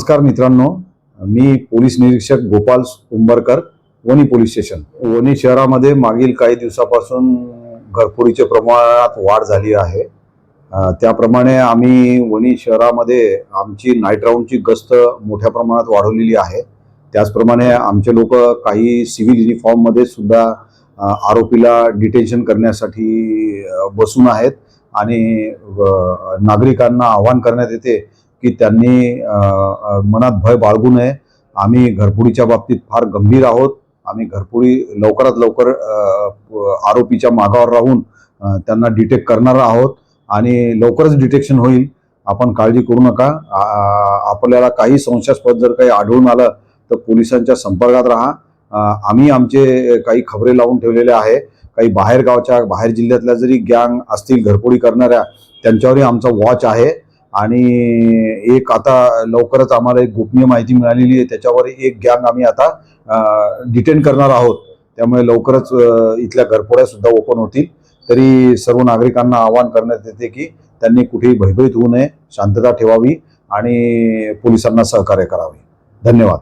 नमस्कार मित्रांनो, मी पोलीस निरीक्षक गोपाल उंबरकर, वणी पोलीस स्टेशन. वणी शहरामध्ये मागील काही दिवसापासून घरफोडीच्या प्रमाणात वाढ झाली आहे. त्याप्रमाणे आम्ही वणी शहरामध्ये आमची नाईट राऊंडची गस्त मोठ्या प्रमाणात वाढवलेली आहे. त्याचप्रमाणे आमचे लोक काही सिव्हिल युनिफॉर्ममध्ये सुद्धा आरोपीला डिटेन्शन करण्यासाठी बसून आहेत आणि नागरिकांना आवाहन करण्यात येते की त्यांनी मनात भय बाळगू नये. आम्ही घरफोडीच्या बाबतीत फार गंभीर आहोत. आम्ही घरफोडी लवकरात लवकर आरोपीच्या मागावर राहून त्यांना डिटेक्ट करणार आहोत आणि लवकरच डिटेक्शन होईल. आपण काळजी करू नका. आपल्याला काही संशयास्पद जर काही आढळून आलं तर पोलिसांच्या संपर्कात राहा. आम्ही आमचे काही खबरे लावून ठेवलेले आहे. काही बाहेर जिल्ह्यातल्या जरी गँग असतील घरफोडी करणाऱ्या, त्यांच्यावरही आमचा वॉच आहे. आणि एक आता लवकरच आम्हाला एक गोपनीय माहिती मिळालेली आहे, त्याच्यावर एक गँग आम्ही आता डिटेन करणार आहोत. त्यामुळे लवकरच इथल्या घरफोड्या सुद्धा ओपन होतील. तरी सर्व नागरिकांना आवाहन करण्यात येते की त्यांनी कुठेही भयभीत होऊ नये, शांतता ठेवावी आणि पोलिसांना सहकार्य करावे. धन्यवाद.